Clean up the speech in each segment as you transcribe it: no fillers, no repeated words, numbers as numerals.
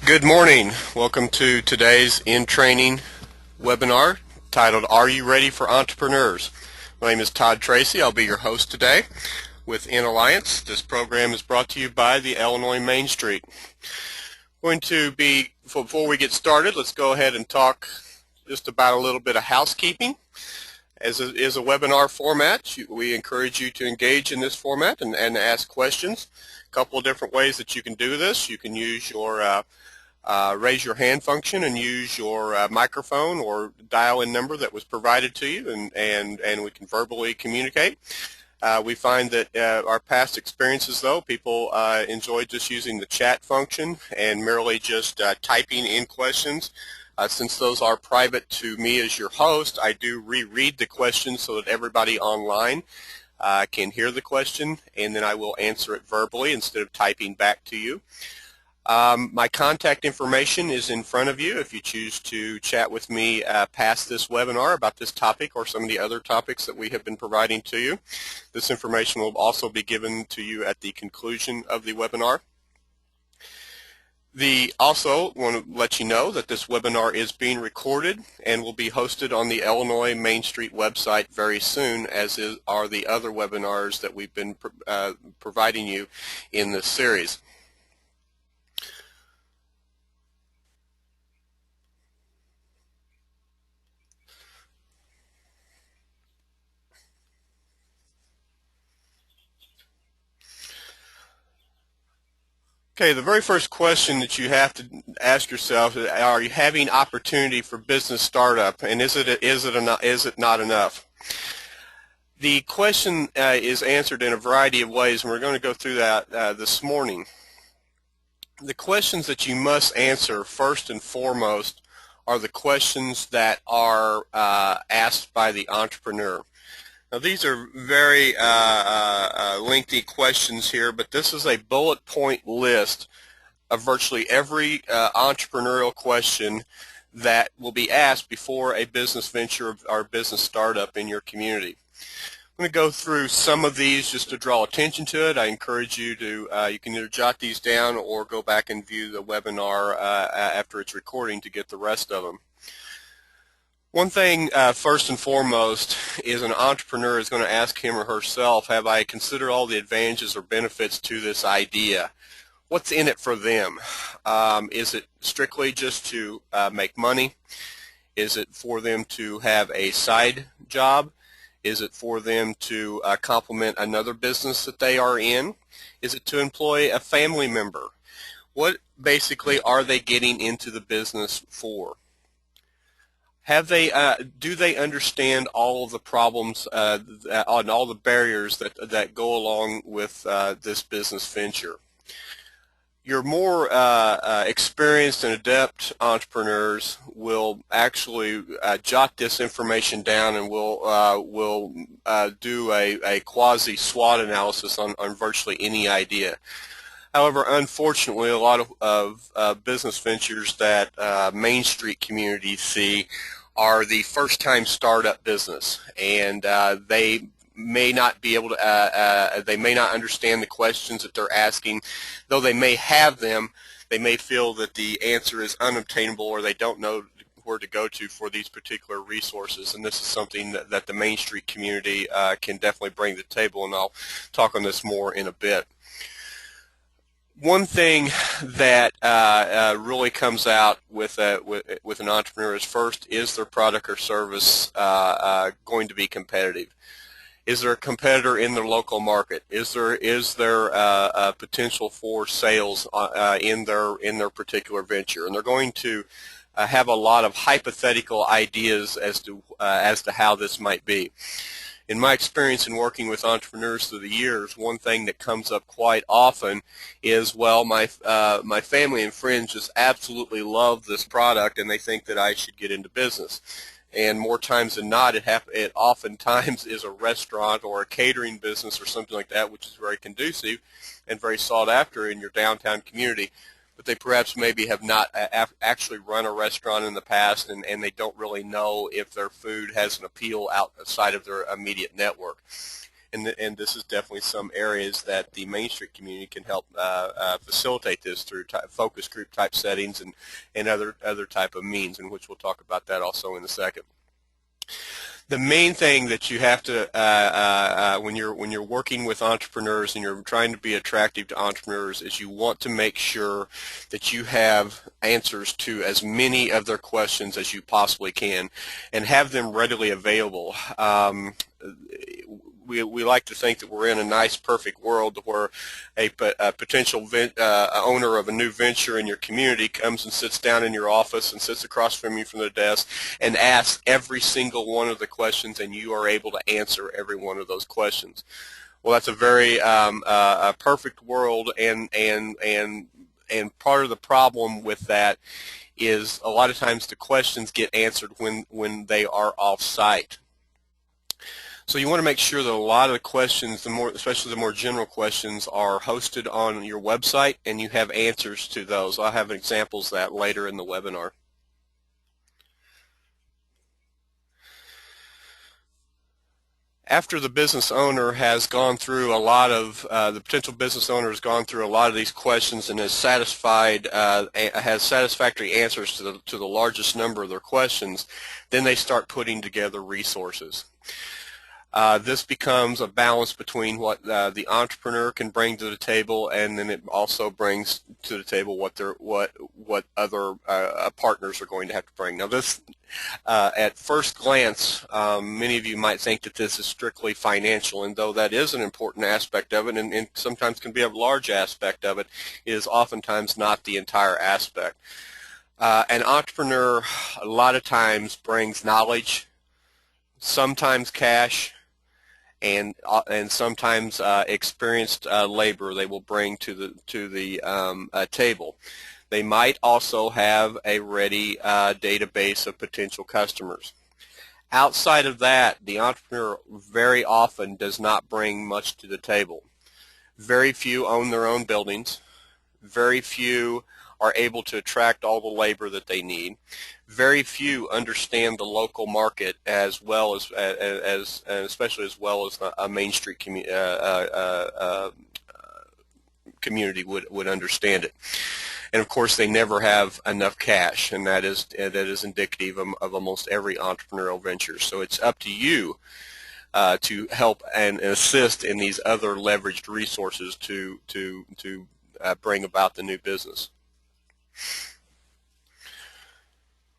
Good morning. Welcome to today's in-training webinar titled Are You Ready for Entrepreneurs? My name is Todd Tracy. I'll be your host today with In Alliance. This program is brought to you by the Illinois Main Street. Before we get started, let's go ahead and talk just about a little bit of housekeeping. As it is a webinar format, we encourage you to engage in this format and ask questions. A couple of different ways that you can do this. You can use your raise your hand function and use your microphone or dial-in number that was provided to you, and we can verbally communicate. We find that our past experiences, though, people enjoy just using the chat function and merely just typing in questions. Since those are private to me as your host, I do reread the questions so that everybody online can hear the question, and then I will answer it verbally instead of typing back to you. My contact information is in front of you if you choose to chat with me past this webinar about this topic or some of the other topics that we have been providing to you. This information will also be given to you at the conclusion of the webinar. Also want to let you know that this webinar is being recorded and will be hosted on the Illinois Main Street website very soon, as are the other webinars that we've been providing you in this series. Okay, the very first question that you have to ask yourself is, are you having opportunity for business startup, and is it not enough? The question is answered in a variety of ways, and we're going to go through that this morning. The questions that you must answer first and foremost are the questions that are asked by the entrepreneur. Now, these are very lengthy questions here, but this is a bullet point list of virtually every entrepreneurial question that will be asked before a business venture or business startup in your community. I'm going to go through some of these just to draw attention to it. I encourage you to, you can either jot these down or go back and view the webinar after its recording to get the rest of them. One thing, first and foremost, is an entrepreneur is going to ask him or herself, have I considered all the advantages or benefits to this idea? What's in it for them? Is it strictly just to make money? Is it for them to have a side job? Is it for them to complement another business that they are in? Is it to employ a family member? What basically are they getting into the business for? Do they understand all of the problems and all the barriers that go along with this business venture? Your more experienced and adept entrepreneurs will actually jot this information down and will do a quasi SWOT analysis on virtually any idea. However, unfortunately, a lot of business ventures that Main Street communities see are the first-time startup business, and they may not be able to, they may not understand the questions that they're asking. Though they may have them, they may feel that the answer is unobtainable, or they don't know where to go to for these particular resources. And this is something that the Main Street community can definitely bring to the table, and I'll talk on this more in a bit. One thing that really comes out with an entrepreneur is, first, is their product or service going to be competitive? Is there a competitor in their local market? Is there a potential for sales in their particular venture? And they're going to have a lot of hypothetical ideas as to how this might be. In my experience in working with entrepreneurs through the years, one thing that comes up quite often is, well, my family and friends just absolutely love this product and they think that I should get into business. And more times than not, it oftentimes is a restaurant or a catering business or something like that, which is very conducive and very sought after in your downtown community. But they perhaps maybe have not actually run a restaurant in the past, and they don't really know if their food has an appeal outside of their immediate network. and this is definitely some areas that the Main Street community can help facilitate this through focus group type settings and other type of means, in which we'll talk about that also in a second. The main thing that you have to when you're working with entrepreneurs and you're trying to be attractive to entrepreneurs is you want to make sure that you have answers to as many of their questions as you possibly can and have them readily available. We like to think that we're in a nice, perfect world where a potential owner of a new venture in your community comes and sits down in your office and sits across from you from the desk and asks every single one of the questions, and you are able to answer every one of those questions. Well, that's a very a perfect world, and part of the problem with that is a lot of times the questions get answered when they are off-site. So you want to make sure that a lot of the questions, especially the more general questions, are hosted on your website and you have answers to those. I'll have examples of that later in the webinar. After the business owner has gone through a lot of, the potential business owner has gone through a lot of these questions and has satisfactory answers to the largest number of their questions, then they start putting together resources. This becomes a balance between what the entrepreneur can bring to the table, and then it also brings to the table what other partners are going to have to bring. Now, this at first glance, many of you might think that this is strictly financial, and though that is an important aspect of it, and sometimes can be a large aspect of it, it is oftentimes not the entire aspect. An entrepreneur a lot of times brings knowledge, sometimes cash, and sometimes experienced labor they will bring to the table. They might also have a ready database of potential customers. Outside of that, the entrepreneur very often does not bring much to the table. Very few own their own buildings. Very few are able to attract all the labor that they need. Very few understand the local market as well as especially as well as a Main Street community would understand it. And of course, they never have enough cash, and that is indicative of almost every entrepreneurial venture. So it's up to you to help and assist in these other leveraged resources to bring about the new business.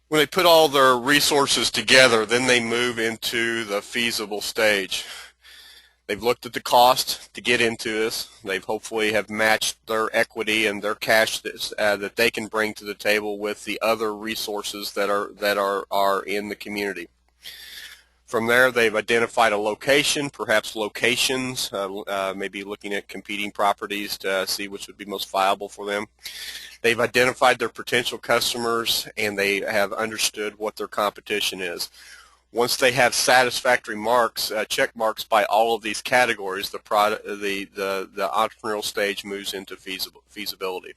When they put all their resources together, then they move into the feasible stage. They've looked at the cost to get into this. They've hopefully have matched their equity and their cash that they can bring to the table with the other resources that are in the community. From there, they've identified a location, perhaps locations, maybe looking at competing properties to see which would be most viable for them. They've identified their potential customers, and they have understood what their competition is. Once they have satisfactory marks, check marks by all of these categories, the entrepreneurial stage moves into feasibility.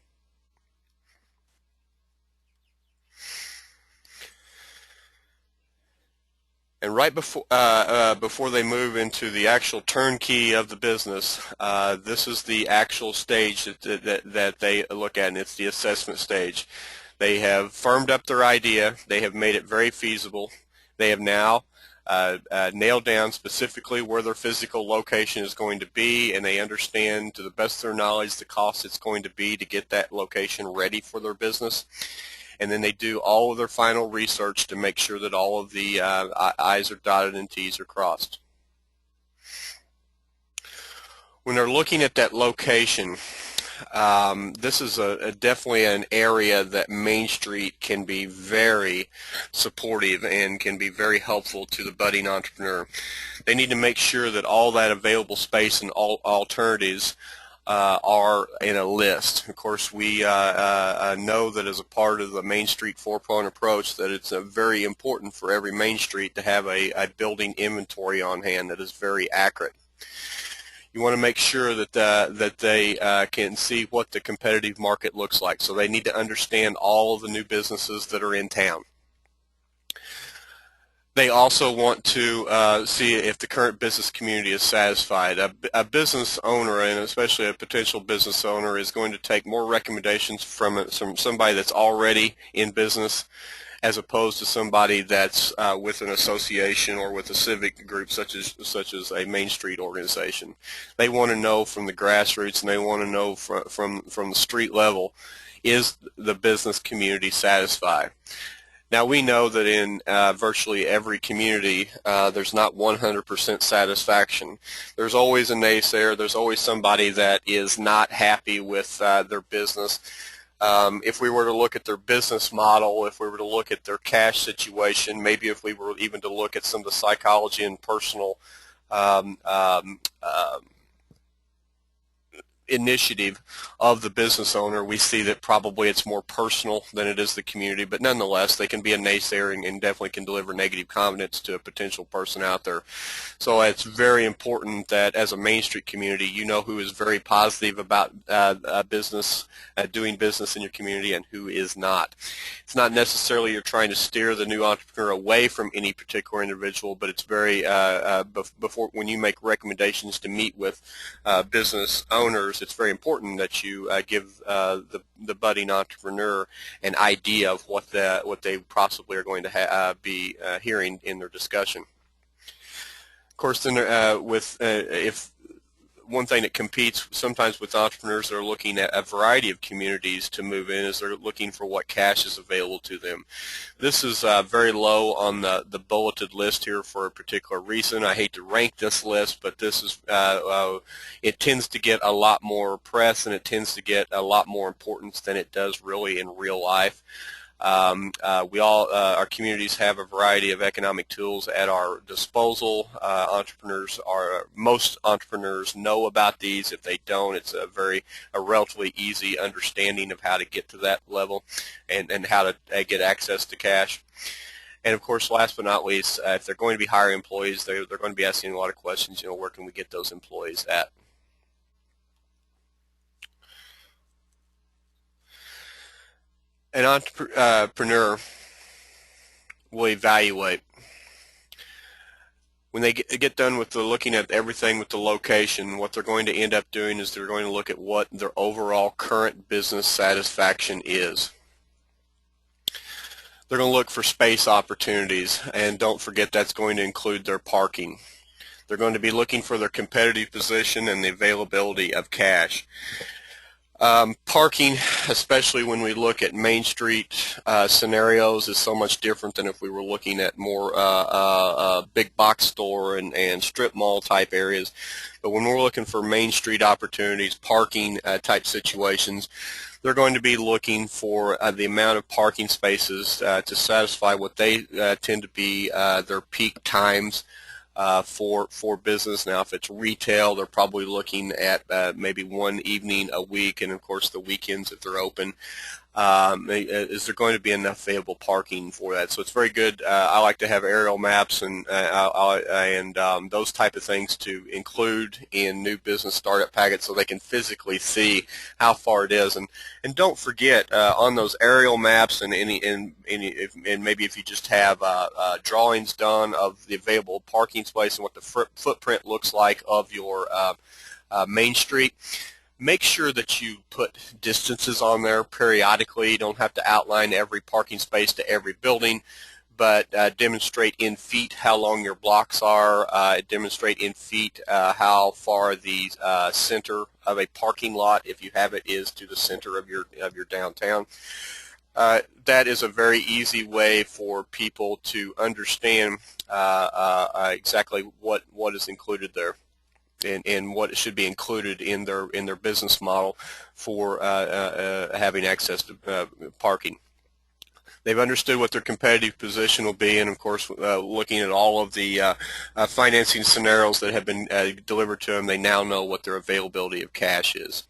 And right before they move into the actual turnkey of the business, this is the actual stage that they look at, and it's the assessment stage. They have firmed up their idea. They have made it very feasible. They have now nailed down specifically where their physical location is going to be, and they understand to the best of their knowledge the cost it's going to be to get that location ready for their business. And then they do all of their final research to make sure that all of the I's are dotted and T's are crossed. When they're looking at that location, this is definitely an area that Main Street can be very supportive and can be very helpful to the budding entrepreneur. They need to make sure that all that available space and all alternatives are in a list. Of course, we know that as a part of the Main Street 4-pronged approach that it's very important for every Main Street to have a building inventory on hand that is very accurate. You want to make sure that they can see what the competitive market looks like. So they need to understand all of the new businesses that are in town. They also want to see if the current business community is satisfied. A business owner, and especially a potential business owner, is going to take more recommendations from somebody that's already in business as opposed to somebody that's with an association or with a civic group such as a Main Street organization. They want to know from the grassroots, and they want to know from the street level, is the business community satisfied? Now, we know that in virtually every community there's not 100% satisfaction. There's always a naysayer. There's always somebody that is not happy with their business. If we were to look at their business model, if we were to look at their cash situation, maybe if we were even to look at some of the psychology and personal um, um, um, initiative of the business owner, we see that probably it's more personal than it is the community, but nonetheless they can be a naysayer and definitely can deliver negative comments to a potential person out there. So it's very important that as a Main Street community, you know who is very positive about business, doing business in your community, and who is not. It's not necessarily you're trying to steer the new entrepreneur away from any particular individual, but it's very before, when you make recommendations to meet with business owners, it's very important that you give the budding entrepreneur an idea of what they possibly are going to be hearing in their discussion. Of course, then if one thing that competes sometimes with entrepreneurs that are looking at a variety of communities to move in is they're looking for what cash is available to them. This is very low on the bulleted list here for a particular reason. I hate to rank this list, but this is it tends to get a lot more press, and it tends to get a lot more importance than it does really in real life. Our communities have a variety of economic tools at our disposal. Most entrepreneurs know about these. If they don't, it's a relatively easy understanding of how to get to that level and how to get access to cash. And of course, last but not least, if they're going to be hiring employees, they're going to be asking a lot of questions. Where can we get those employees at? An entrepreneur will evaluate. When they get done with looking at everything with the location, what they're going to end up doing is they're going to look at what their overall current business satisfaction is. They're going to look for space opportunities, and don't forget that's going to include their parking. They're going to be looking for their competitive position and the availability of cash. Parking, especially when we look at Main Street scenarios, is so much different than if we were looking at more big box store and strip mall type areas. But when we're looking for Main Street opportunities, parking type situations, they're going to be looking for the amount of parking spaces to satisfy what they tend to be their peak times for business. Now, if it's retail, they're probably looking at maybe one evening a week, and of course the weekends if they're open. Is there going to be enough available parking for that? So it's very good. I like to have aerial maps and those type of things to include in new business startup packets so they can physically see how far it is. And don't forget on those aerial maps and maybe if you just have drawings done of the available parking space and what the footprint looks like of your Main Street. Make sure that you put distances on there periodically. You don't have to outline every parking space to every building, but demonstrate in feet how long your blocks are. Demonstrate in feet how far the center of a parking lot, if you have it, is to the center of your downtown. That is a very easy way for people to understand exactly what is included there. And what should be included in their business model for having access to parking. They've understood what their competitive position will be, and of course, looking at all of the financing scenarios that have been delivered to them, they now know what their availability of cash is.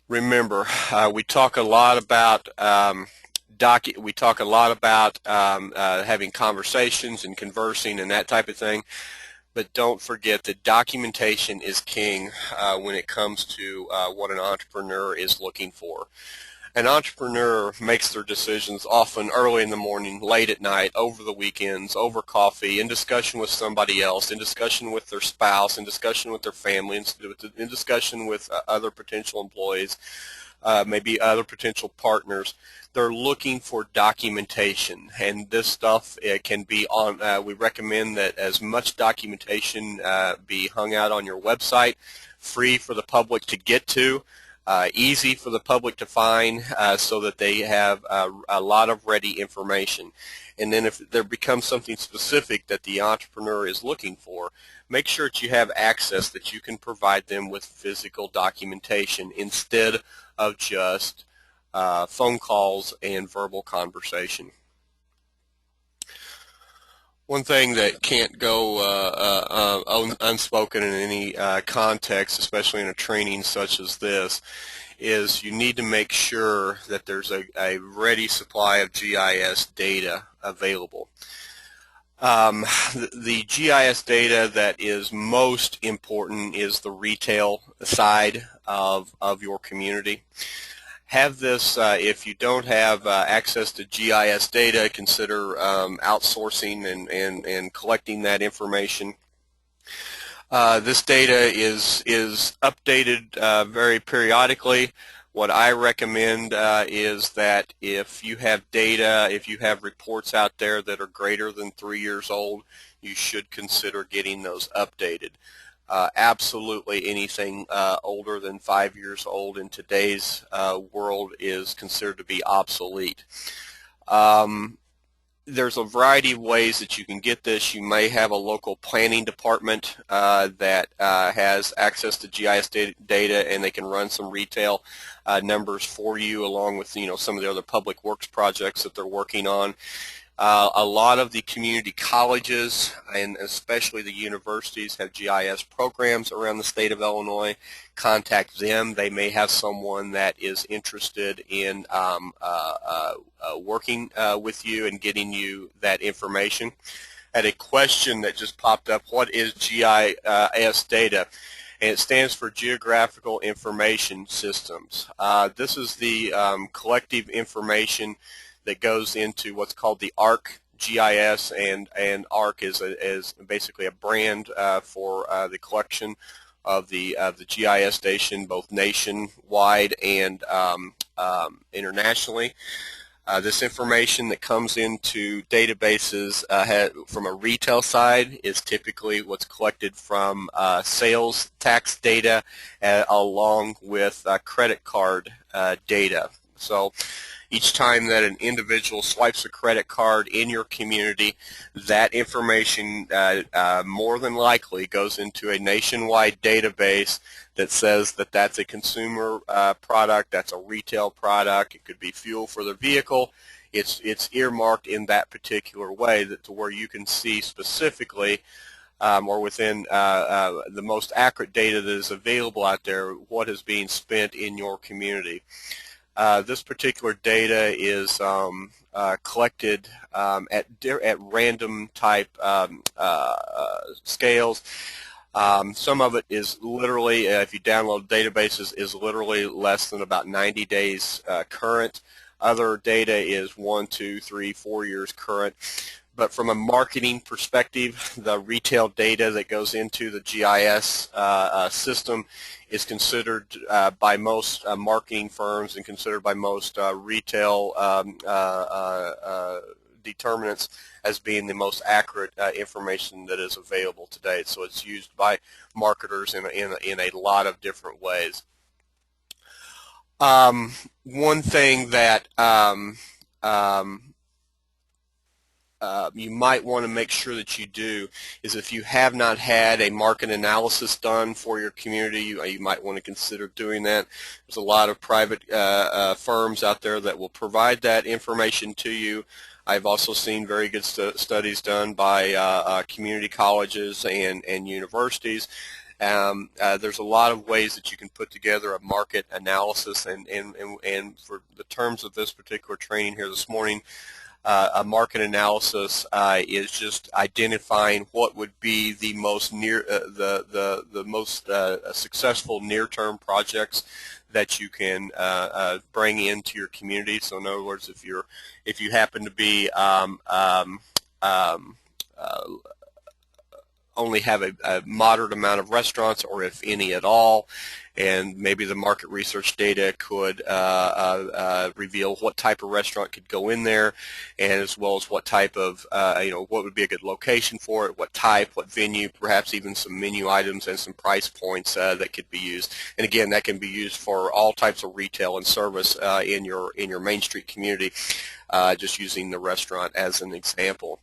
Remember, we talk a lot about having conversations and conversing and that type of thing, but don't forget that documentation is king when it comes to what an entrepreneur is looking for. An entrepreneur makes their decisions often early in the morning, late at night, over the weekends, over coffee, in discussion with somebody else, in discussion with their spouse, in discussion with their family, in discussion with other potential employees, maybe other potential partners. They're looking for documentation, and this stuff can be on, we recommend that as much documentation be hung out on your website, free for the public to get to, easy for the public to find, so that they have a lot of ready information. And then if there becomes something specific that the entrepreneur is looking for, make sure that you have access, that you can provide them with physical documentation instead of just phone calls and verbal conversation. One thing that can't go unspoken in any context, especially in a training such as this, is you need to make sure that there's a ready supply of GIS data available. The GIS data that is most important is the retail side of your community. Have this, if you don't have access to GIS data, consider outsourcing and collecting that information. This data is updated very periodically. What I recommend is that if you have data, if you have reports out there that are greater than 3 years old, you should consider getting those updated. Absolutely anything older than 5 years old in today's world is considered to be obsolete. There's a variety of ways that you can get this. You may have a local planning department that has access to GIS data, and they can run some retail numbers for you, along with some of the other public works projects that they're working on. A lot of the community colleges and especially the universities have GIS programs around the state of Illinois. Contact them. They may have someone that is interested in working with you and getting you that information. I had a question that just popped up. What is GIS data? And it stands for Geographical Information Systems. This is the collective information that goes into what's called the ARC GIS, and ARC is basically a brand for the collection of the GIS station, both nationwide and internationally. This information that comes into databases from a retail side is typically what's collected from sales tax data along with credit card data. So each time that an individual swipes a credit card in your community, that information more than likely goes into a nationwide database that says that that's a consumer product, that's a retail product, it could be fuel for the vehicle. It's earmarked in that particular way to where you can see specifically or within the most accurate data that is available out there what is being spent in your community. This particular data is collected at random type scales. Some of it is literally, if you download databases, is literally less than about 90 days current. Other data is 1, 2, 3, 4 years current. But from a marketing perspective, the retail data that goes into the GIS system is considered by most marketing firms and considered by most retail determinants as being the most accurate information that is available today. So it's used by marketers in a lot of different ways. One thing that you might want to make sure that you do is, if you have not had a market analysis done for your community, you might want to consider doing that. There's a lot of private firms out there that will provide that information to you. I've also seen very good studies done by community colleges and universities. There's a lot of ways that you can put together a market analysis, and for the terms of this particular training here this morning, A market analysis is just identifying what would be the most the most successful near-term projects that you can bring into your community. So in other words, if you happen to be um, uh, only have a moderate amount of restaurants, or if any at all, and maybe the market research data could reveal what type of restaurant could go in there, and as well as what type of, what would be a good location for it, what type, what venue, perhaps even some menu items and some price points that could be used. And again, that can be used for all types of retail and service in your Main Street community, just using the restaurant as an example.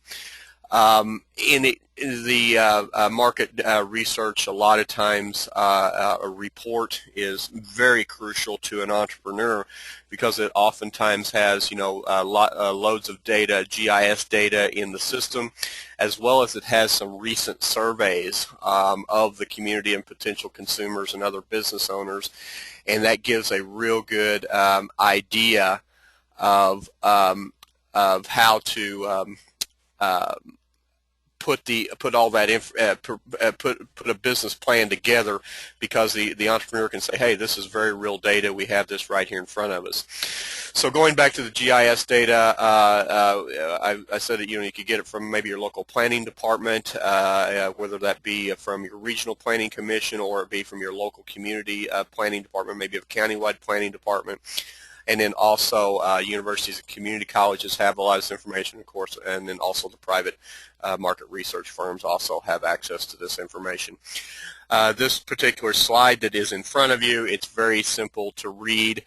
In the market research, a lot of times a report is very crucial to an entrepreneur because it oftentimes has loads of data, GIS data in the system, as well as it has some recent surveys of the community and potential consumers and other business owners, and that gives a real good idea of how to put all that put a business plan together, because the entrepreneur can say, hey, this is very real data, we have this right here in front of us. So going back to the GIS data, I said that you could get it from maybe your local planning department, whether that be from your regional planning commission or it be from your local community planning department, maybe a countywide planning department. And then also universities and community colleges have a lot of this information, of course, and then also the private market research firms also have access to this information. This particular slide that is in front of you, it's very simple to read.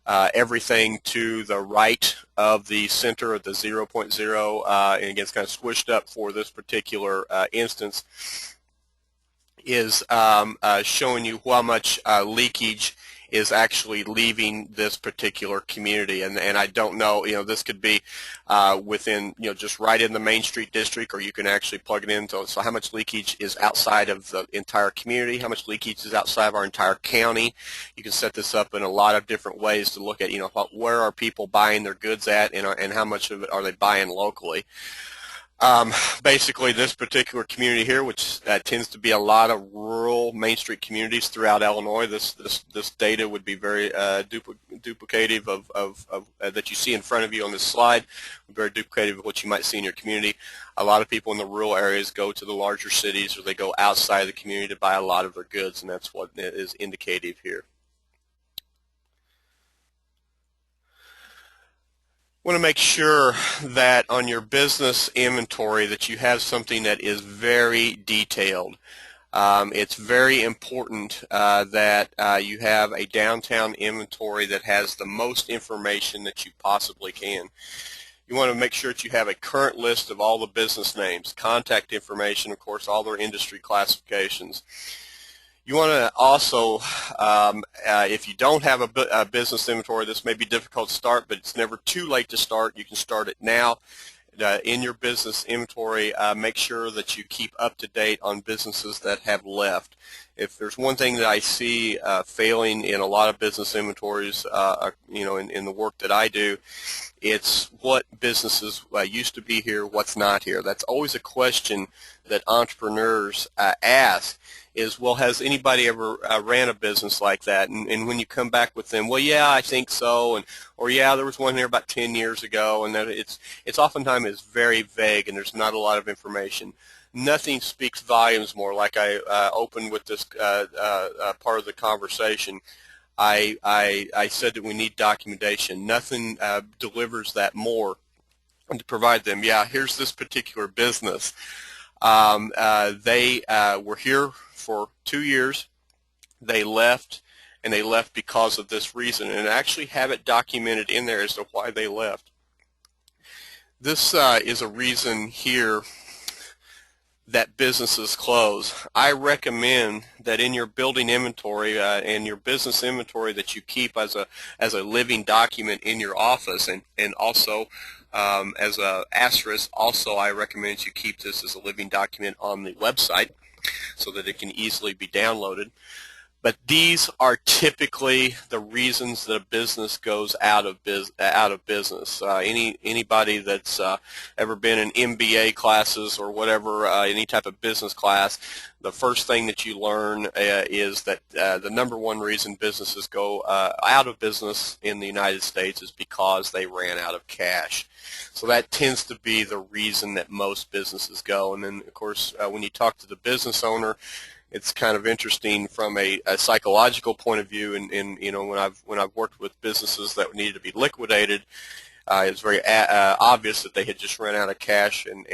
Everything to the right of the center of the 0.0, and again, it's kind of squished up for this particular instance, is showing you how much leakage is actually leaving this particular community. And I don't know, this could be within, just right in the Main Street district, or you can actually plug it in. So how much leakage is outside of the entire community? How much leakage is outside of our entire county? You can set this up in a lot of different ways to look at, where are people buying their goods at, and how much of it are they buying locally. Basically, this particular community here, which tends to be a lot of rural Main Street communities throughout Illinois, this data would be very duplicative of that you see in front of you on this slide, very duplicative of what you might see in your community. A lot of people in the rural areas go to the larger cities, or they go outside the community to buy a lot of their goods, and that's what is indicative here. Want to make sure that on your business inventory that you have something that is very detailed. It's very important that you have a downtown inventory that has the most information that you possibly can. You want to make sure that you have a current list of all the business names, contact information, of course, all their industry classifications. You want to also, if you don't have a business inventory, this may be difficult to start, but it's never too late to start. You can start it now. In your business inventory, make sure that you keep up to date on businesses that have left. If there's one thing that I see failing in a lot of business inventories, in the work that I do, it's what businesses used to be here, what's not here. That's always a question that entrepreneurs ask. Is, well, has anybody ever ran a business like that? And when you come back with them, well, yeah, I think so, or yeah, there was one here about 10 years ago, and that it's oftentimes is very vague, and there's not a lot of information. Nothing speaks volumes more. Like I opened with this part of the conversation, I said that we need documentation. Nothing delivers that more than to provide them. Yeah, here's this particular business. They were here for 2 years. They left, and they left because of this reason, and actually have it documented in there as to why they left. This is a reason here that businesses close. I recommend that in your building inventory and your business inventory that you keep as a living document in your office, and also as a asterisk, also I recommend you keep this as a living document on the website so that it can easily be downloaded. But these are typically the reasons that a business goes out of business. Anybody that's ever been in MBA classes or whatever, any type of business class, the first thing that you learn is that the number one reason businesses go out of business in the United States is because they ran out of cash. So that tends to be the reason that most businesses go. And then, of course, when you talk to the business owner, it's kind of interesting from a psychological point of view. And you know, when I've worked with businesses that needed to be liquidated, it's very obvious that they had just run out of cash and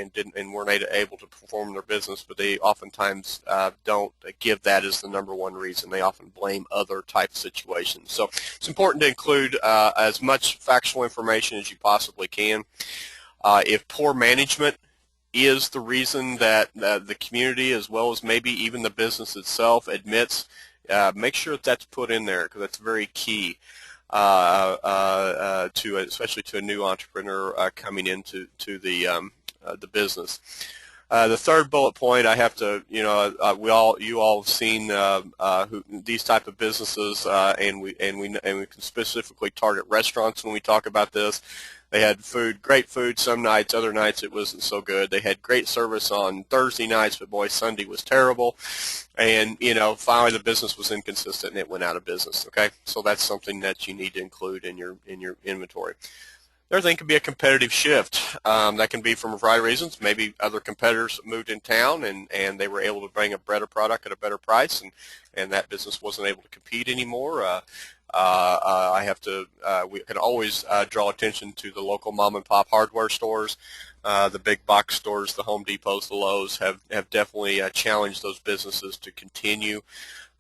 weren't able to perform their business. But they oftentimes don't give that as the number one reason. They often blame other type of situations. So it's important to include as much factual information as you possibly can. If poor management is the reason that the community, as well as maybe even the business itself, admits, make sure that that's put in there, because that's very key especially to a new entrepreneur coming into the business. The third bullet point, I have to, you know, you all have seen these type of businesses, and we can specifically target restaurants when we talk about this. They had food, great food some nights, other nights it wasn't so good. They had great service on Thursday nights, but boy, Sunday was terrible. And, you know, finally the business was inconsistent and it went out of business, okay? So that's something that you need to include in your inventory. The other thing could be a competitive shift. That can be from a variety of reasons. Maybe other competitors moved in town and they were able to bring a better product at a better price, and that business wasn't able to compete anymore. We can always draw attention to the local mom and pop hardware stores. The big box stores, the Home Depots, the Lowe's have definitely challenged those businesses to continue,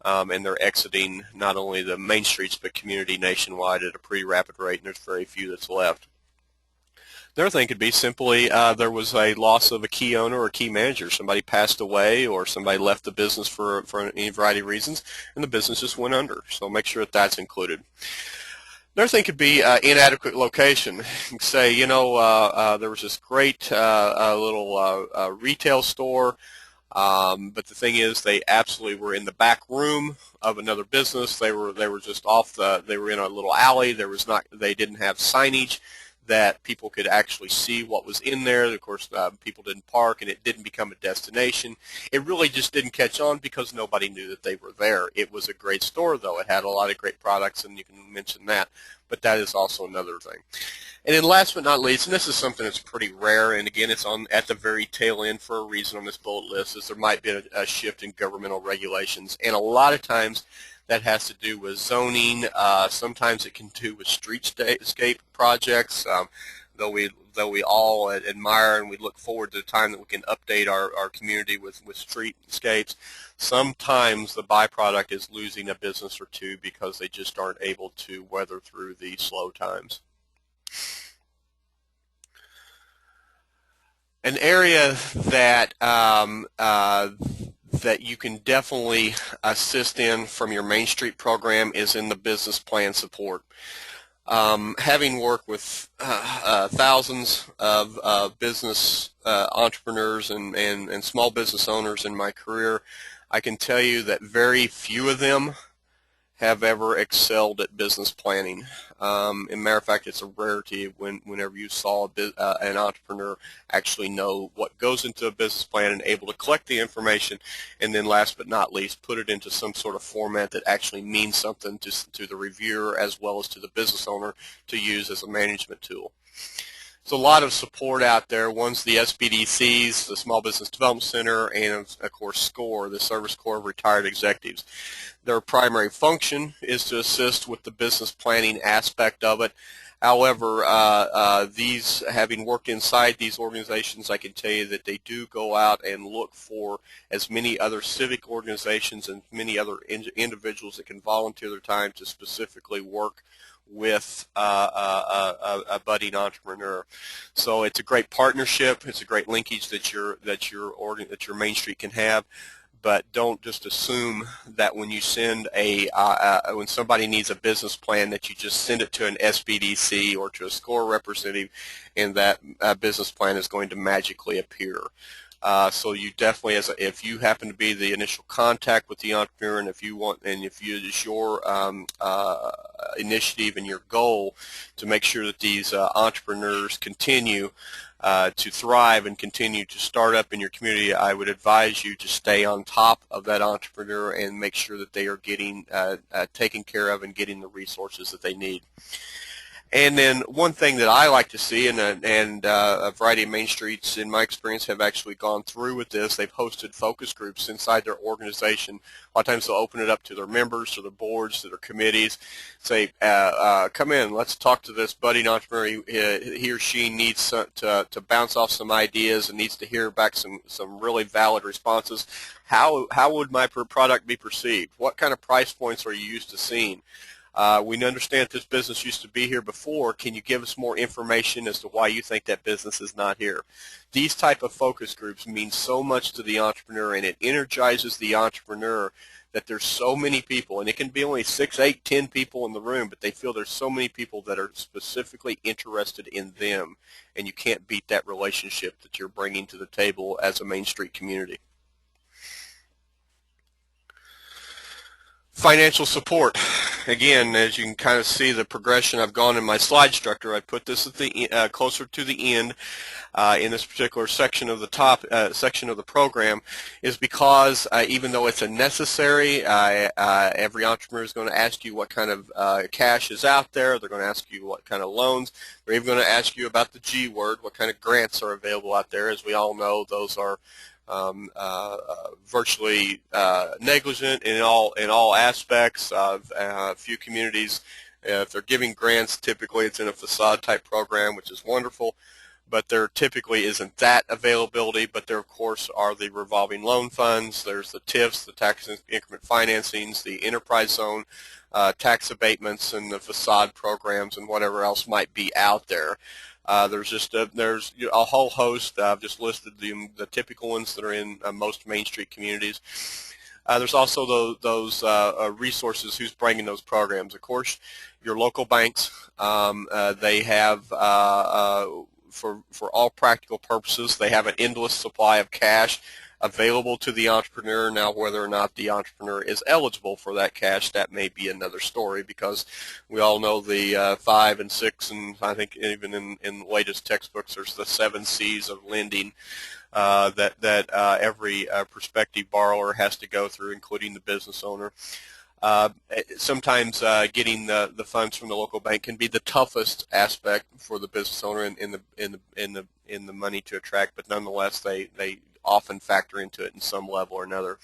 and they're exiting not only the main streets but community nationwide at a pretty rapid rate, and there's very few that's left. The other thing could be simply there was a loss of a key owner or key manager. Somebody passed away or somebody left the business for any variety of reasons, and the business just went under. So make sure that that's included. Another thing could be inadequate location. Say, you know, there was this great little retail store, but the thing is, they absolutely were in the back room of another business. They were just they were in a little alley. They didn't have signage that people could actually see what was in there. Of course, people didn't park, and it didn't become a destination. It really just didn't catch on because nobody knew that they were there. It was a great store, though. It had a lot of great products, and you can mention that, but that is also another thing. And then last but not least, and this is something that's pretty rare, and again, it's at the very tail end for a reason on this bullet list, is there might be a shift in governmental regulations. And a lot of times that has to do with zoning. Sometimes it can do with streetscape projects. Though we all admire and we look forward to the time that we can update our community with streetscapes, sometimes the byproduct is losing a business or two because they just aren't able to weather through the slow times. An area that that you can definitely assist in from your Main Street program is in the business plan support. Having worked with thousands of business entrepreneurs and small business owners in my career, I can tell you that very few of them have ever excelled at business planning. As a matter of fact, it's a rarity whenever you saw an entrepreneur actually know what goes into a business plan and able to collect the information, and then last but not least, put it into some sort of format that actually means something to the reviewer as well as to the business owner to use as a management tool. There's a lot of support out there. One's the SBDCs, the Small Business Development Center, and of course SCORE, the Service Corps of Retired Executives. Their primary function is to assist with the business planning aspect of it. However, having worked inside these organizations, I can tell you that they do go out and look for as many other civic organizations and many other individuals that can volunteer their time to specifically work with a budding entrepreneur. So it's a great partnership. It's a great linkage that your Main Street can have. But don't just assume that when you send when somebody needs a business plan that you just send it to an SBDC or to a SCORE representative and that business plan is going to magically appear. So you definitely, if you happen to be the initial contact with the entrepreneur, and if you want, and if it is your initiative and your goal to make sure that these entrepreneurs continue to thrive and continue to start up in your community, I would advise you to stay on top of that entrepreneur and make sure that they are getting taken care of and getting the resources that they need. And then one thing that I like to see, and a variety of Main Streets in my experience have actually gone through with this, they've hosted focus groups inside their organization. A lot of times they'll open it up to their members, to their boards, to their committees, say, come in, let's talk to this budding entrepreneur. He or she needs to bounce off some ideas and needs to hear back some really valid responses. How would my product be perceived? What kind of price points are you used to seeing? We understand that this business used to be here before. Can you give us more information as to why you think that business is not here? These type of focus groups mean so much to the entrepreneur, and it energizes the entrepreneur that there's so many people, and it can be only 6, 8, 10 people in the room, but they feel there's so many people that are specifically interested in them, and you can't beat that relationship that you're bringing to the table as a Main Street community. Financial support. Again, as you can kind of see the progression I've gone in my slide structure, I put this at the closer to the end in this particular section of the top section of the program, is because even though it's a necessary, every entrepreneur is going to ask you what kind of cash is out there. They're going to ask you what kind of loans. They're even going to ask you about the G word, what kind of grants are available out there. As we all know, those are virtually negligent in all aspects of a few communities. If they're giving grants, typically it's in a facade type program, which is wonderful, but there typically isn't that availability. But there of course are the revolving loan funds, there's the TIFs, the tax increment financings, the enterprise zone tax abatements, and the facade programs, and whatever else might be out there. There's a whole host. I've just listed the typical ones that are in most Main Street communities. There's also those resources. Who's bringing those programs? Of course, your local banks. They have, for all practical purposes, they have an endless supply of cash available to the entrepreneur. Now, whether or not the entrepreneur is eligible for that cash, that may be another story, because we all know the 5 and 6, and I think even in the latest textbooks, there's the 7 C's of lending that every prospective borrower has to go through, including the business owner. Sometimes getting the funds from the local bank can be the toughest aspect for the business owner in the money to attract, but nonetheless they often factor into it in some level or another.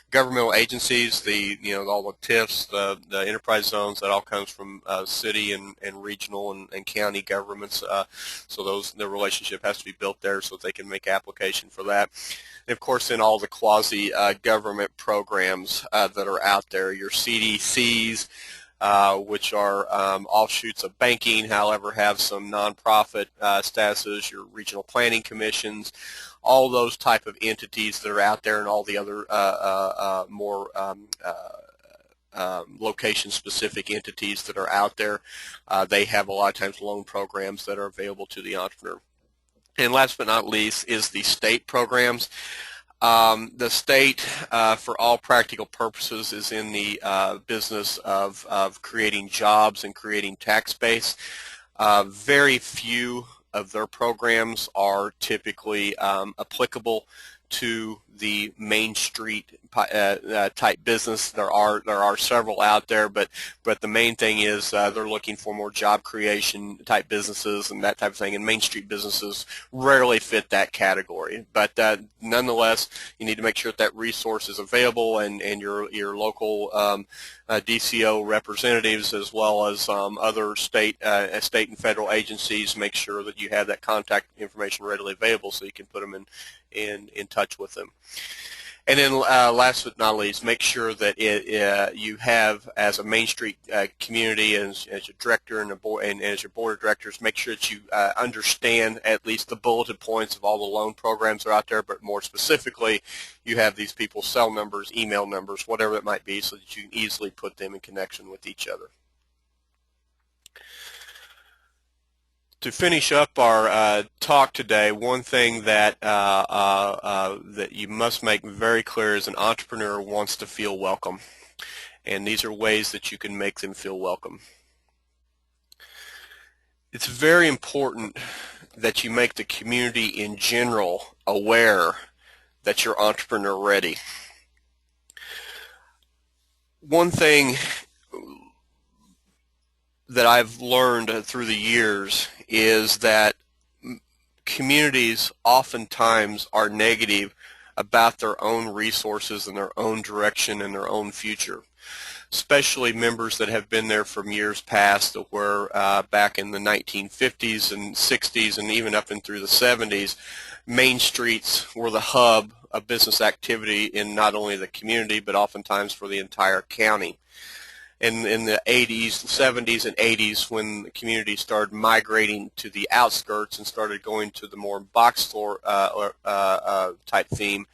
Governmental agencies, all the TIFs, the enterprise zones, that all comes from city and regional and county governments. So the relationship has to be built there so that they can make application for that. And of course, in all the quasi-government programs that are out there, your CDCs, which are offshoots of banking, however, have some nonprofit statuses, your regional planning commissions, all those type of entities that are out there, and all the other more location-specific entities that are out there. They have a lot of times loan programs that are available to the entrepreneur. And last but not least is the state programs. The state, for all practical purposes, is in the business of creating jobs and creating tax base. Very few of their programs are typically applicable to the Main Street type business. There are several out there, but the main thing is they're looking for more job creation type businesses and that type of thing, and Main Street businesses rarely fit that category. But nonetheless, you need to make sure that resource is available, and your local DCO representatives, as well as other state and federal agencies, make sure that you have that contact information readily available so you can put them in touch with them. And then last but not least, make sure that you have, as a Main Street community, as your director and as your board of directors, make sure that you understand at least the bulleted points of all the loan programs that are out there, but more specifically, you have these people's cell numbers, email numbers, whatever it might be, so that you can easily put them in connection with each other. To finish up our talk today, one thing that that you must make very clear is an entrepreneur wants to feel welcome, and these are ways that you can make them feel welcome. It's very important that you make the community in general aware that you're entrepreneur ready. One thing that I've learned through the years is that communities oftentimes are negative about their own resources and their own direction and their own future, especially members that have been there from years past, where back in the 1950s and 60s and even up and through the 70s, main streets were the hub of business activity in not only the community but oftentimes for the entire county. In the 80s, 70s, and 80s, when the community started migrating to the outskirts and started going to the more box store type theme,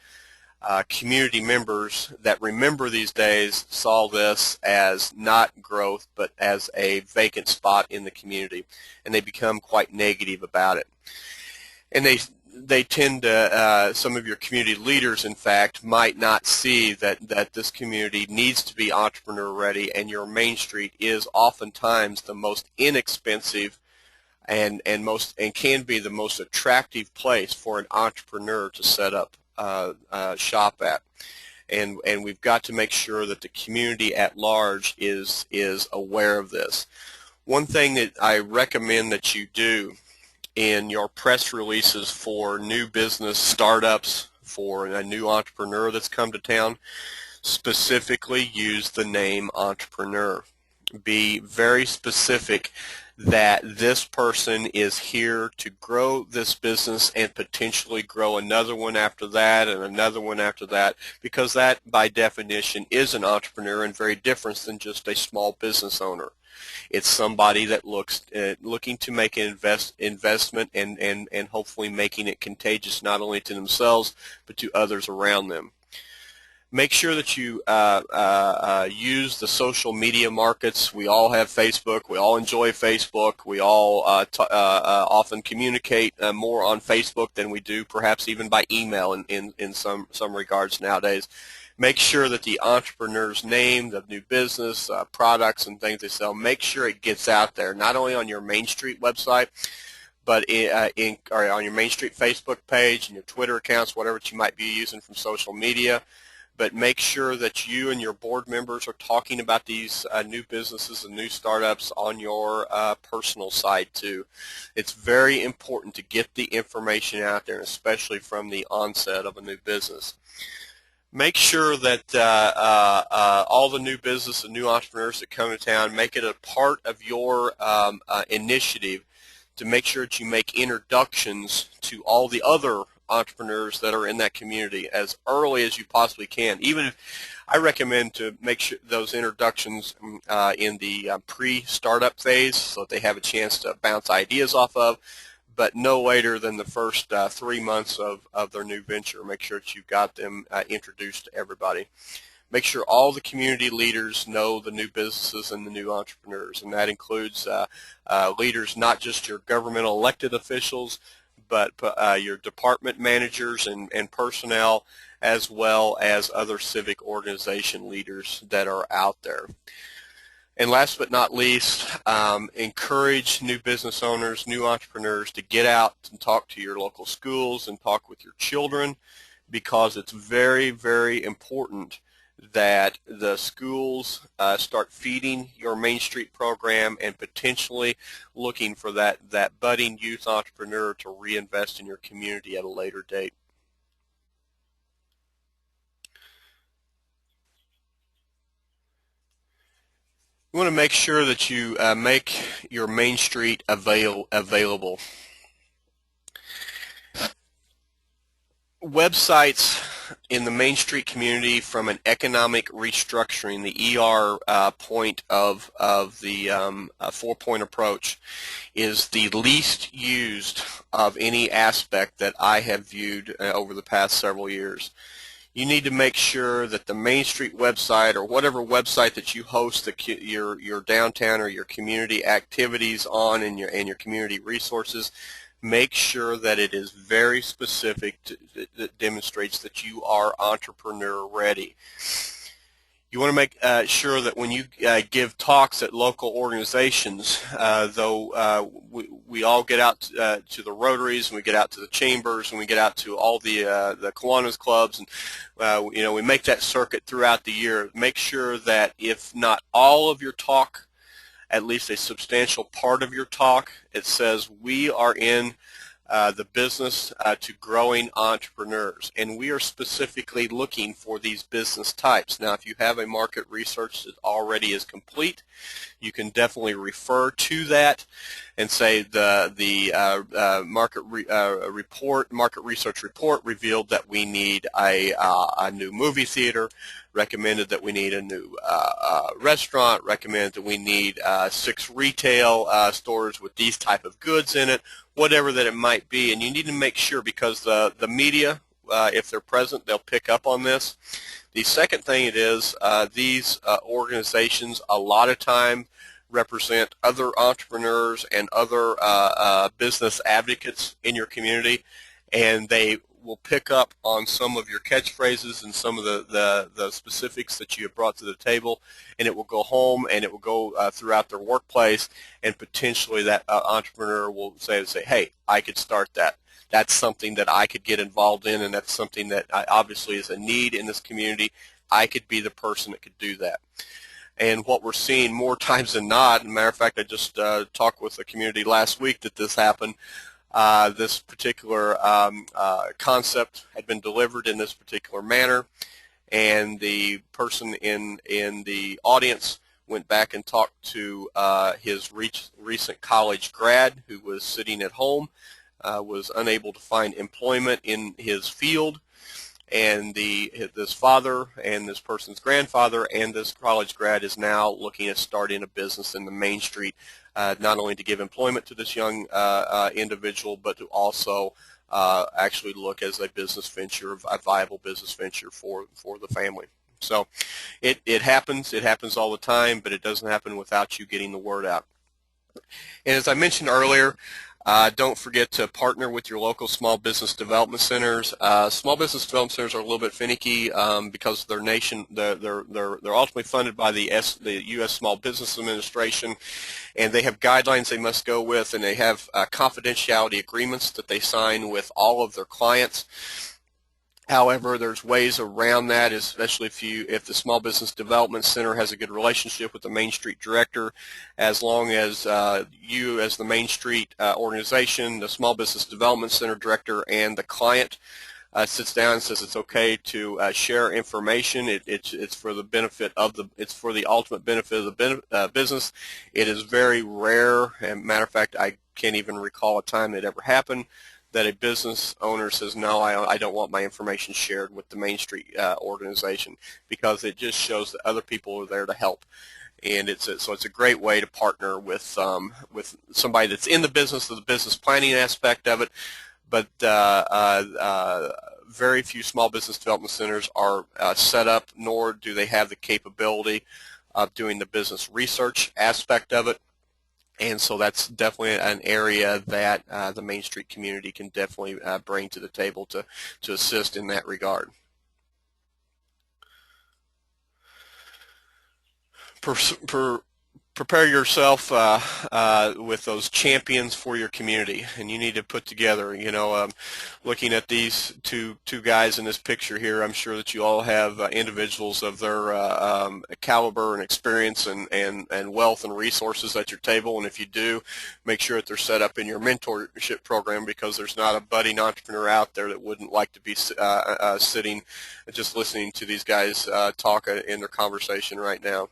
community members that remember these days saw this as not growth but as a vacant spot in the community, and they become quite negative about it. And they tend to, some of your community leaders, in fact, might not see that this community needs to be entrepreneur ready, and your Main Street is oftentimes the most inexpensive and can be the most attractive place for an entrepreneur to set up shop at. And we've got to make sure that the community at large is aware of this. One thing that I recommend that you do in your press releases for new business startups, for a new entrepreneur that's come to town, specifically use the name entrepreneur. Be very specific that this person is here to grow this business and potentially grow another one after that and another one after that, because that by definition is an entrepreneur and very different than just a small business owner. It's somebody that looking to make an investment and hopefully making it contagious not only to themselves but to others around them. Make sure that you use the social media markets. We all have Facebook. We all enjoy Facebook. We all often communicate more on Facebook than we do perhaps even by email in some regards nowadays. Make sure that the entrepreneur's name, the new business, products and things they sell, make sure it gets out there, not only on your Main Street website, but on your Main Street Facebook page and your Twitter accounts, whatever you might be using from social media. But make sure that you and your board members are talking about these new businesses and new startups on your personal side too. It's very important to get the information out there, especially from the onset of a new business. Make sure that all the new business and new entrepreneurs that come to town, make it a part of your initiative to make sure that you make introductions to all the other entrepreneurs that are in that community as early as you possibly can. Even if I recommend to make sure those introductions in the pre-startup phase so that they have a chance to bounce ideas off of, but no later than the first 3 months of their new venture. Make sure that you've got them introduced to everybody. Make sure all the community leaders know the new businesses and the new entrepreneurs, and that includes leaders, not just your governmental elected officials, but your department managers and personnel, as well as other civic organization leaders that are out there. And last but not least, encourage new business owners, new entrepreneurs to get out and talk to your local schools and talk with your children, because it's very, very important that the schools start feeding your Main Street program and potentially looking for that budding youth entrepreneur to reinvest in your community at a later date. You want to make sure that you make your Main Street available. Websites in the Main Street community, from an economic restructuring, the ER point of the 4-point approach, is the least used of any aspect that I have viewed over the past several years. You need to make sure that the Main Street website or whatever website that you host your downtown or your community activities on and your community resources, make sure that it is very specific that demonstrates that you are entrepreneur ready. You want to make sure that when you give talks at local organizations, though we all get out to the Rotaries, and we get out to the chambers, and we get out to all the Kiwanis clubs, and we make that circuit throughout the year. Make sure that if not all of your talk, at least a substantial part of your talk, it says we are in the business to growing entrepreneurs, and we are specifically looking for these business types. Now, if you have a market research that already is complete, you can definitely refer to that and say the market research report revealed that we need a new movie theater, recommended that we need a new restaurant, recommended that we need 6 retail stores with these type of goods in it, whatever that it might be. And you need to make sure, because the media, if they're present, they'll pick up on this. The second thing it is, these organizations a lot of time represent other entrepreneurs and other business advocates in your community, and they will pick up on some of your catchphrases and some of the specifics that you have brought to the table, and it will go home and it will go throughout their workplace, and potentially that entrepreneur will say, hey, I could start that. That's something that I could get involved in, and that's something that obviously is a need in this community. I could be the person that could do that. And what we're seeing more times than not, as a matter of fact, I just talked with the community last week that this happened. This particular concept had been delivered in this particular manner, and the person in the audience went back and talked to his recent college grad who was sitting at home, was unable to find employment in his field, and this father and this person's grandfather and this college grad is now looking at starting a business in the Main Street, not only to give employment to this young individual, but to also actually look as a business venture, a viable business venture for the family. So it happens all the time, but it doesn't happen without you getting the word out. And as I mentioned earlier, don't forget to partner with your local small business development centers. Small business development centers are a little bit finicky because they're ultimately funded by the U.S. Small Business Administration, and they have guidelines they must go with, and they have confidentiality agreements that they sign with all of their clients. However, there's ways around that, especially if the Small Business Development Center has a good relationship with the Main Street director. As long as you, as the Main Street organization, the Small Business Development Center director, and the client sits down and says it's okay to share information, it's for the benefit of it's for the ultimate benefit of the business. It is very rare, and matter of fact, I can't even recall a time that ever happened that a business owner says, no, I don't want my information shared with the Main Street organization, because it just shows that other people are there to help. And so it's a great way to partner with somebody that's in the business planning aspect of it. But very few small business development centers are set up, nor do they have the capability of doing the business research aspect of it. And so that's definitely an area that the Main Street community can definitely bring to the table to assist in that regard. Prepare yourself with those champions for your community, and you need to put together, looking at these two guys in this picture here, I'm sure that you all have individuals of their caliber and experience and wealth and resources at your table, and if you do, make sure that they're set up in your mentorship program, because there's not a budding entrepreneur out there that wouldn't like to be sitting just listening to these guys talk in their conversation right now.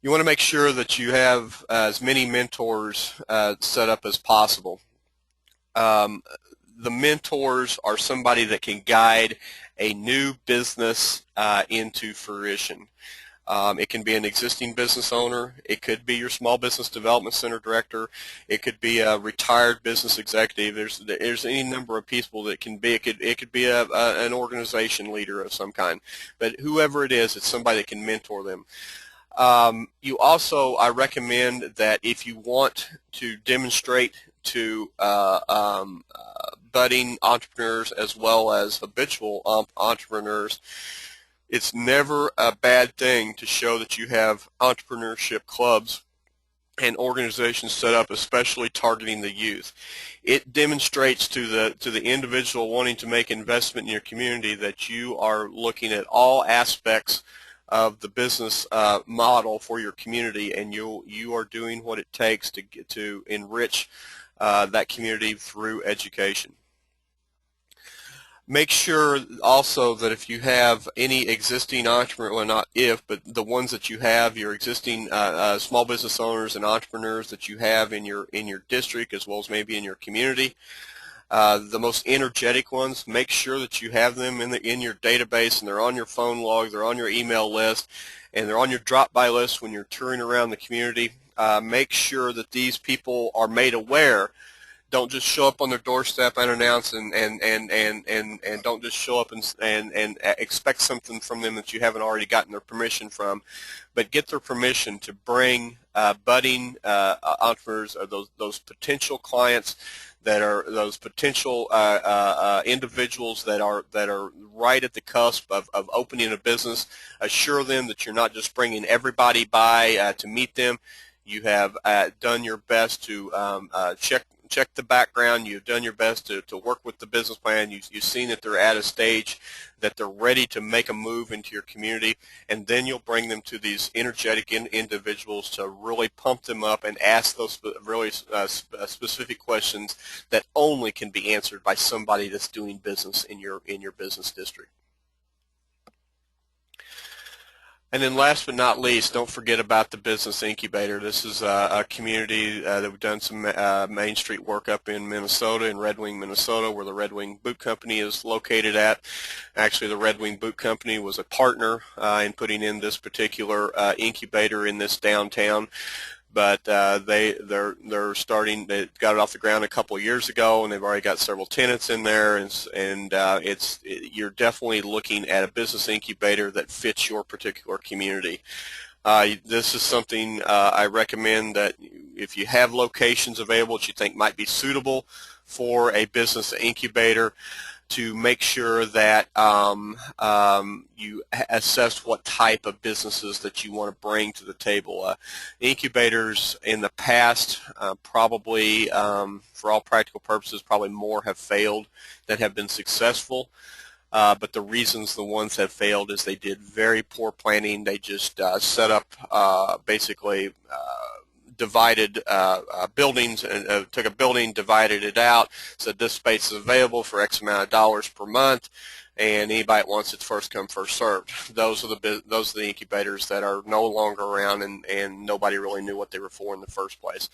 You want to make sure that you have as many mentors set up as possible. The mentors are somebody that can guide a new business into fruition. It can be an existing business owner. It could be your small business development center director. It could be a retired business executive. There's any number of people that it can be. It could be an organization leader of some kind. But whoever it is, it's somebody that can mentor them. You also, I recommend that if you want to demonstrate to budding entrepreneurs as well as habitual entrepreneurs, it's never a bad thing to show that you have entrepreneurship clubs and organizations set up, especially targeting the youth. It demonstrates to the individual wanting to make investment in your community that you are looking at all aspects of the business model for your community, and you are doing what it takes to enrich that community through education. Make sure also that if you have any existing entrepreneur, well, not if, but the ones that you have, your existing small business owners and entrepreneurs that you have in your district as well as maybe in your community, the most energetic ones, make sure that you have them in your database, and they're on your phone log, they're on your email list, and they're on your drop-by list when you're touring around the community. Make sure that these people are made aware. Don't just show up on their doorstep unannounced, and don't just show up and expect something from them that you haven't already gotten their permission from, but get their permission to bring budding entrepreneurs, or those potential clients, that are those potential individuals that are right at the cusp of opening a business. Assure them that you're not just bringing everybody by to meet them. You have done your best to check the background. You've done your best to work with the business plan. You've seen that they're at a stage that they're ready to make a move into your community, and then you'll bring them to these energetic individuals to really pump them up and ask those really specific questions that only can be answered by somebody that's doing business in your business district. And then last but not least, don't forget about the Business Incubator. This is a community that we've done some Main Street work up in Minnesota, in Red Wing, Minnesota, where the Red Wing Boot Company is located at. Actually, the Red Wing Boot Company was a partner in putting in this particular incubator in this downtown. But they're starting. They got it off the ground a couple of years ago, and they've already got several tenants in there. And you're definitely looking at a business incubator that fits your particular community. This is something I recommend, that if you have locations available that you think might be suitable for a business incubator, to make sure that you assess what type of businesses that you want to bring to the table. Incubators in the past probably, for all practical purposes, probably more have failed than have been successful. But the reasons the ones have failed is they did very poor planning. They just set up basically divided buildings, and took a building, divided it out, said this space is available for X amount of dollars per month, and anybody that wants it, first come, first served. Those are the incubators that are no longer around, and nobody really knew what they were for in the first place.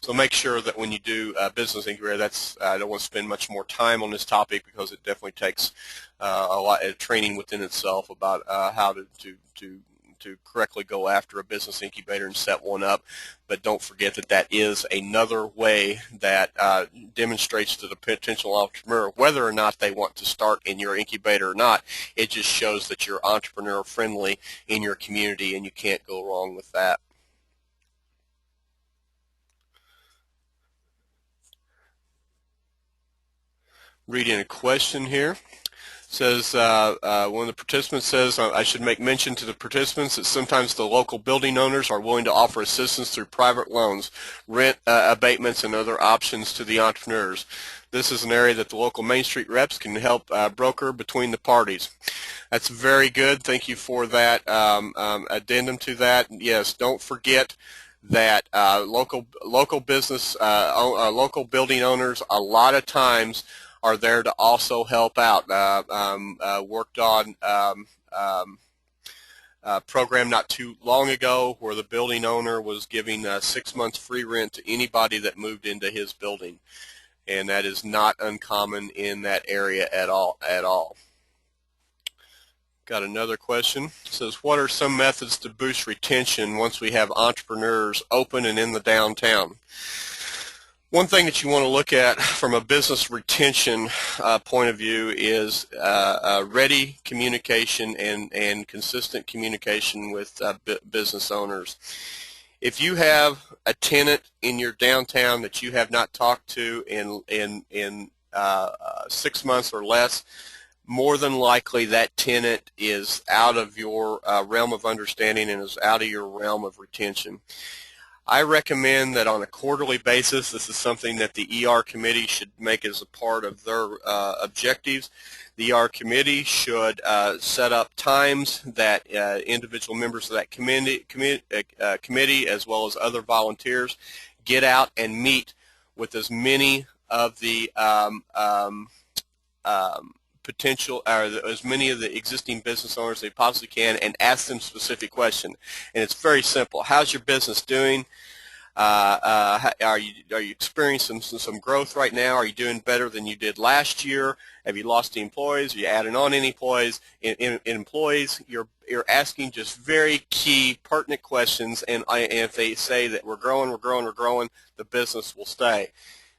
So make sure that when you do a business incubator, I don't want to spend much more time on this topic, because it definitely takes a lot of training within itself about how to correctly go after a business incubator and set one up. But don't forget that that is another way that demonstrates to the potential entrepreneur whether or not they want to start in your incubator or not. It just shows that you're entrepreneur friendly in your community, and you can't go wrong with that. Reading a question here. Says one of the participants says, I should make mention to the participants that sometimes the local building owners are willing to offer assistance through private loans, rent abatements, and other options to the entrepreneurs. This is an area that the local Main Street reps can help broker between the parties. That's very good. Thank you for that addendum to that. Yes, don't forget that local business, local building owners, a lot of times are there to also help out. Worked on a program not too long ago where the building owner was giving 6 months free rent to anybody that moved into his building, and that is not uncommon in that area at all. Got another question. It says, what are some methods to boost retention once we have entrepreneurs open and in the downtown? One thing that you want to look at from a business retention point of view is ready communication and consistent communication with business owners. If you have a tenant in your downtown that you have not talked to in 6 months or less, more than likely that tenant is out of your realm of understanding and is out of your realm of retention. I recommend that on a quarterly basis, this is something that the ER committee should make as a part of their objectives. The ER committee should set up times that individual members of that committee as well as other volunteers get out and meet with as many of the potential, or as many of the existing business owners as they possibly can, and ask them specific questions. And it's very simple. How's your business doing? Are you experiencing some growth right now? Are you doing better than you did last year? Have you lost any employees? Are you adding on any employees? In employees, you're asking just very key, pertinent questions, and if they say that we're growing, the business will stay.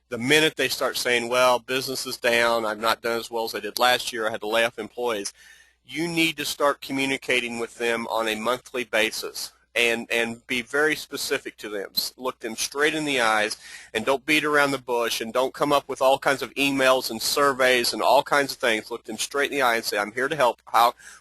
The minute they start saying, well, business is down, I've not done as well as I did last year, I had to lay off employees, you need to start communicating with them on a monthly basis and be very specific to them. Look them straight in the eyes and don't beat around the bush and don't come up with all kinds of emails and surveys and all kinds of things. Look them straight in the eye and say, I'm here to help.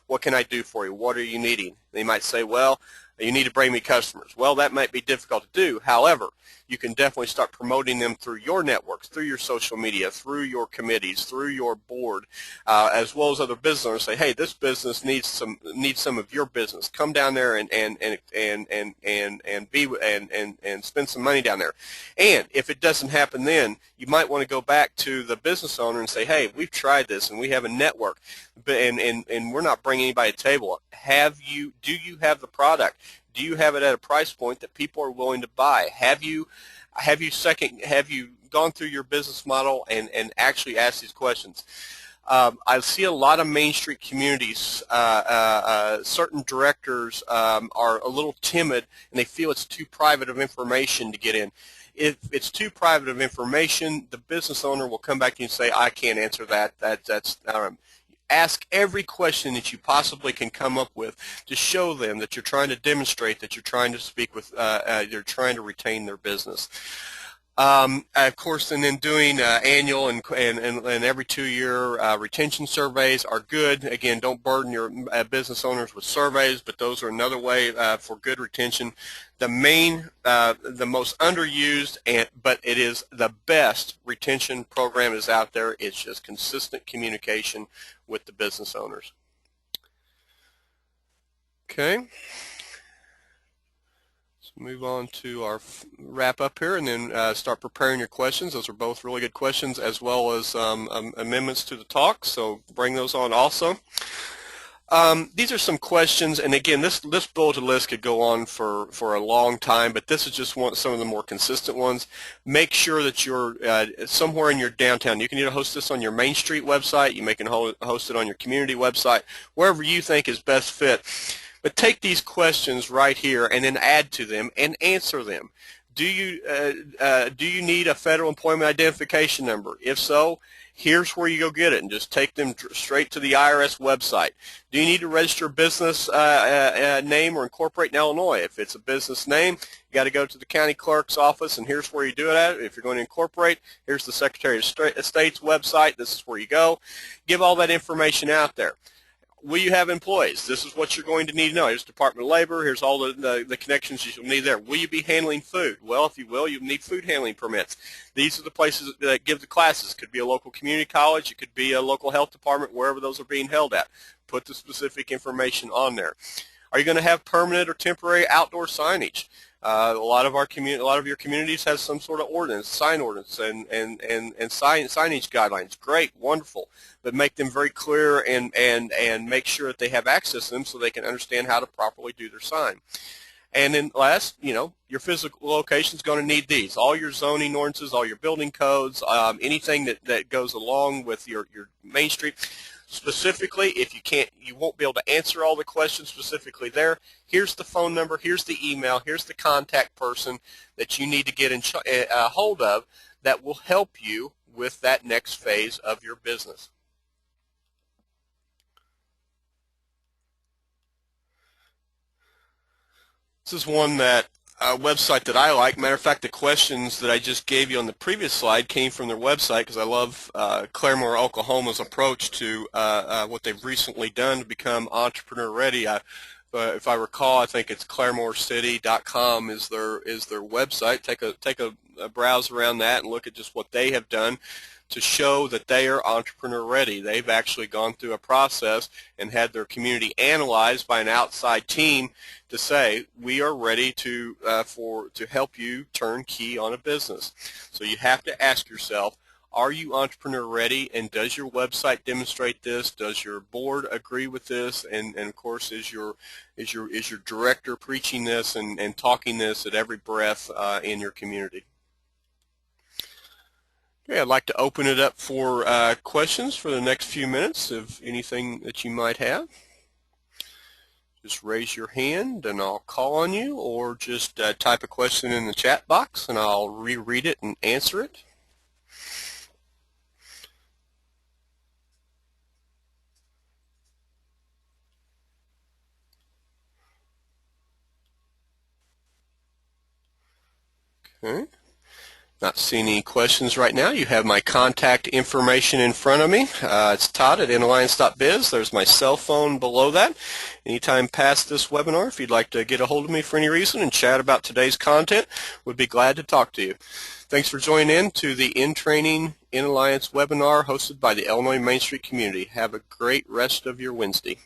What can I do for you? What are you needing? They might say, well, you need to bring me customers. Well, that might be difficult to do. However, you can definitely start promoting them through your networks, through your social media, through your committees, through your board, as well as other business owners. Say, hey, this business needs some of your business. Come down there and spend some money down there. And if it doesn't happen, then you might want to go back to the business owner and say, hey, we've tried this and we have a network, and we're not bringing anybody to the table. Do you have the product? Do you have it at a price point that people are willing to buy? Have you gone through your business model and actually asked these questions? I see a lot of Main Street communities, certain directors are a little timid and they feel it's too private of information to get in. If it's too private of information, the business owner will come back to you and say, I can't answer that. That's ask every question that you possibly can come up with to show them that you're trying to demonstrate that you're trying to speak with, you're trying to retain their business. Of course, and then doing annual and every 2-year retention surveys are good. Again, don't burden your business owners with surveys, but those are another way for good retention. The most underused, but it is the best retention program is out there. It's just consistent communication with the business owners. Okay. Let's move on to our wrap up here and then start preparing your questions. Those are both really good questions, as well as amendments to the talk, so bring those on also. These are some questions, and again, this bulleted list could go on for a long time, but this is just some of the more consistent ones. Make sure that you're somewhere in your downtown. You can either host this on your Main Street website, you can host it on your community website, wherever you think is best fit. But take these questions right here and then add to them and answer them. Do you need a federal employment identification number? If so, here's where you go get it, and just take them straight to the IRS website. Do you need to register a business name or incorporate in Illinois? If it's a business name, you got to go to the county clerk's office, and here's where you do it at. If you're going to incorporate, here's the Secretary of State's website. This is where you go. Give all that information out there. Will you have employees? This is what you're going to need to know. Here's Department of Labor. Here's all the connections you'll need there. Will you be handling food? Well, if you will, you'll need food handling permits. These are the places that give the classes. It could be a local community college. It could be a local health department, wherever those are being held at. Put the specific information on there. Are you going to have permanent or temporary outdoor signage? A lot of your communities have some sort of ordinance, sign ordinance, and signage guidelines. Great, wonderful, but make them very clear and make sure that they have access to them so they can understand how to properly do their sign. And then last, your physical location is going to need these. All your zoning ordinances, all your building codes, anything that goes along with your Main Street. specifically. If you won't be able to answer all the questions specifically there, here's the phone number, here's the email, here's the contact person that you need to get in hold of that will help you with that next phase of your business. This is one website that I like. Matter of fact, the questions that I just gave you on the previous slide came from their website because I love Claremore, Oklahoma's approach to what they've recently done to become entrepreneur ready. If I recall, I think it's ClaremoreCity.com is their website. Take a browse around that and look at just what they have done to show that they are entrepreneur ready. They've actually gone through a process and had their community analyzed by an outside team to say we are ready to help you turn key on a business. So you have to ask yourself, are you entrepreneur ready, and does your website demonstrate this? Does your board agree with this? And of course, is your director preaching this and talking this at every breath in your community? Okay, I'd like to open it up for questions for the next few minutes of anything that you might have. Just raise your hand and I'll call on you, or just type a question in the chat box and I'll reread it and answer it. Okay. Not seeing any questions right now. You have my contact information in front of me. It's Todd at inalliance.biz. There's my cell phone below that. Anytime past this webinar, if you'd like to get a hold of me for any reason and chat about today's content, would be glad to talk to you. Thanks for joining in to the In Training In Alliance webinar hosted by the Illinois Main Street community. Have a great rest of your Wednesday.